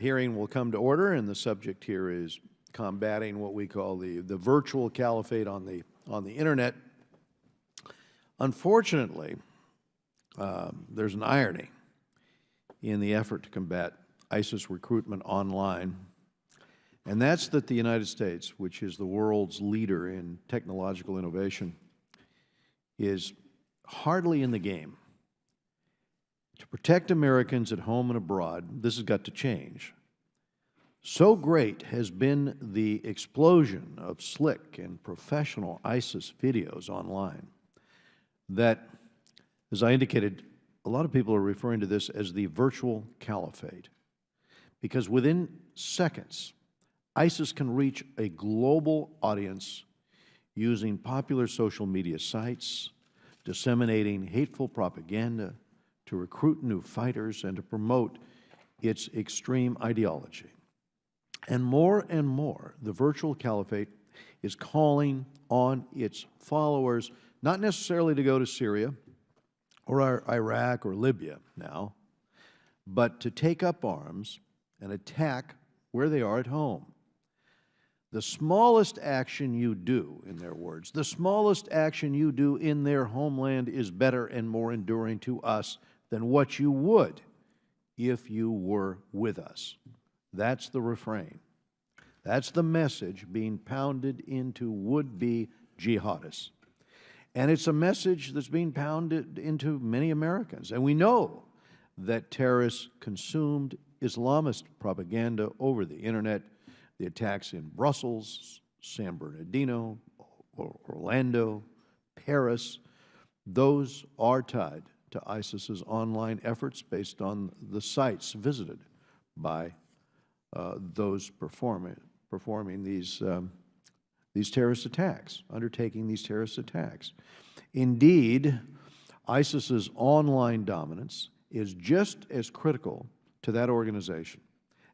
Hearing will come to order, and the subject here is combating what we call the virtual caliphate on the internet. Unfortunately, there's an irony in the effort to combat ISIS recruitment online, and that's that the United States, which is the world's leader in technological innovation, is hardly in the game. To protect Americans at home and abroad, this has got to change. So great has been the explosion of slick and professional ISIS videos online that, as I indicated, a lot of people are referring to this as the virtual caliphate, because within seconds, ISIS can reach a global audience using popular social media sites, disseminating hateful propaganda, to recruit new fighters and to promote its extreme ideology. And more, the virtual caliphate is calling on its followers not necessarily to go to Syria or Iraq or Libya now, but to take up arms and attack where they are at home. The smallest action you do, in their words, the smallest action you do in their homeland is better and more enduring to us than what you would if you were with us. That's the refrain. That's the message being pounded into would-be jihadists. And it's a message that's being pounded into many Americans. And we know that terrorists consumed Islamist propaganda over the internet. The attacks in Brussels, San Bernardino, Orlando, Paris, those are tied to ISIS's online efforts based on the sites visited by those performing these terrorist attacks, undertaking these terrorist attacks. Indeed, ISIS's online dominance is just as critical to that organization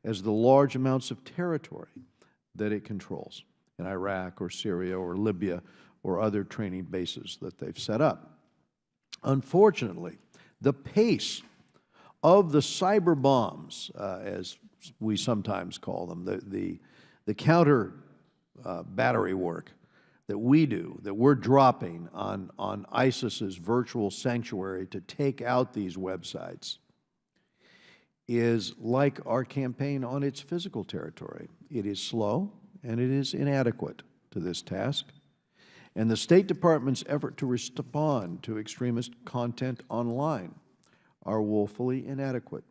as the large amounts of territory that it controls in Iraq or Syria or Libya or other training bases that they've set up. Unfortunately, the pace of the cyber bombs, as we sometimes call them, the counter battery work that we do, that we're dropping on ISIS's virtual sanctuary to take out these websites, is like our campaign on its physical territory. It is slow and it is inadequate to this task. And the State Department's effort to respond to extremist content online are woefully inadequate.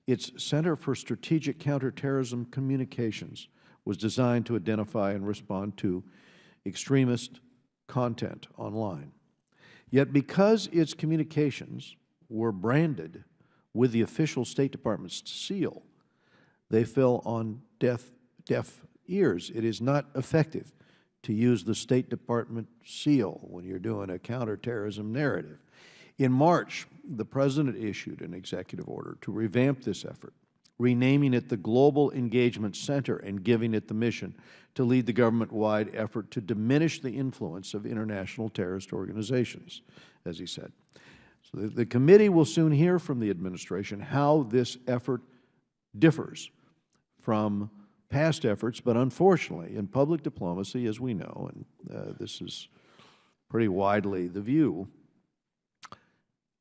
Its Center for Strategic Counterterrorism Communications was designed to identify and respond to extremist content online. Yet because its communications were branded with the official State Department's seal, they fell on deaf ears. It is not effective to use the State Department seal when you're doing a counterterrorism narrative. In March, the President issued an executive order to revamp this effort, renaming it the Global Engagement Center and giving it the mission to lead the government-wide effort to diminish the influence of international terrorist organizations, as he said. So the committee will soon hear from the administration how this effort differs from past efforts, but unfortunately, in public diplomacy, as we know, and this is pretty widely the view,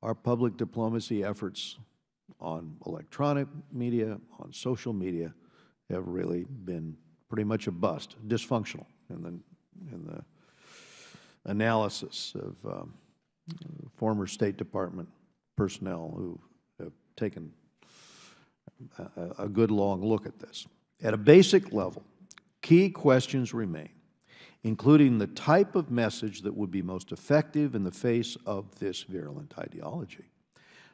our public diplomacy efforts on electronic media, on social media, have really been pretty much a bust, dysfunctional in the analysis of former State Department personnel who have taken a good long look at this. At a basic level, key questions remain, including the type of message that would be most effective in the face of this virulent ideology.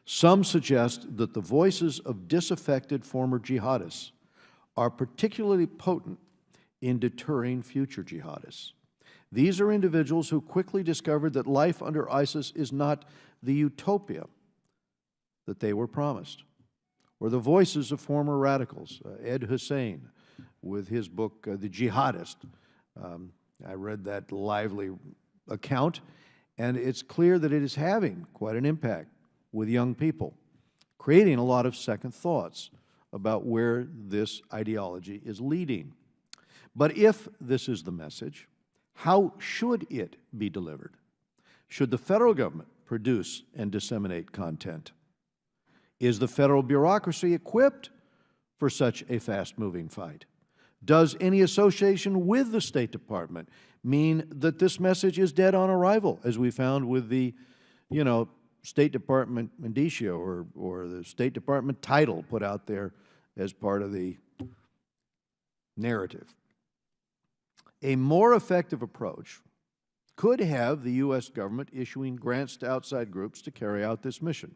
Some suggest that the voices of disaffected former jihadists are particularly potent in deterring future jihadists. These are individuals who quickly discovered that life under ISIS is not the utopia that they were promised. Or the voices of former radicals, Ed Hussein, with his book, The Jihadist. I read that lively account, and it's clear that it is having quite an impact with young people, creating a lot of second thoughts about where this ideology is leading. But if this is the message, how should it be delivered? Should the federal government produce and disseminate content? Is the federal bureaucracy equipped for such a fast-moving fight? Does any association with the State Department mean that this message is dead on arrival, as we found with the, State Department indicia or the State Department title put out there as part of the narrative? A more effective approach could have the U.S. government issuing grants to outside groups to carry out this mission.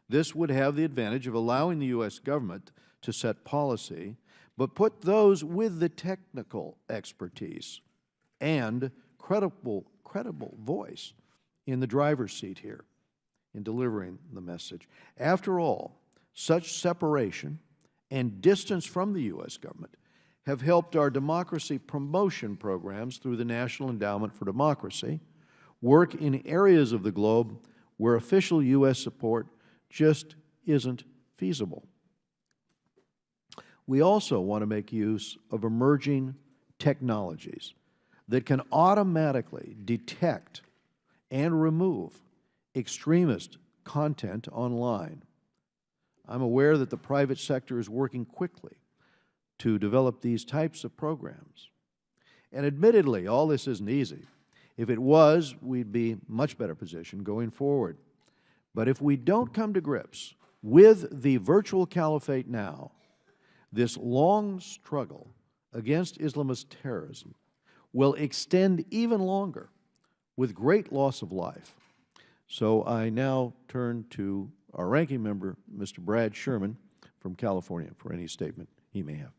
This would have the advantage of allowing the U.S. government to set policy, but put those with the technical expertise and credible voice in the driver's seat here in delivering the message. After all, such separation and distance from the U.S. government have helped our democracy promotion programs through the National Endowment for Democracy work in areas of the globe where official U.S. support just isn't feasible. We also want to make use of emerging technologies that can automatically detect and remove extremist content online. I'm aware that the private sector is working quickly to develop these types of programs. And admittedly, all this isn't easy. If it was, we'd be much better positioned going forward. But if we don't come to grips with the virtual caliphate now, this long struggle against Islamist terrorism will extend even longer with great loss of life. So I now turn to our ranking member, Mr. Brad Sherman from California, for any statement he may have.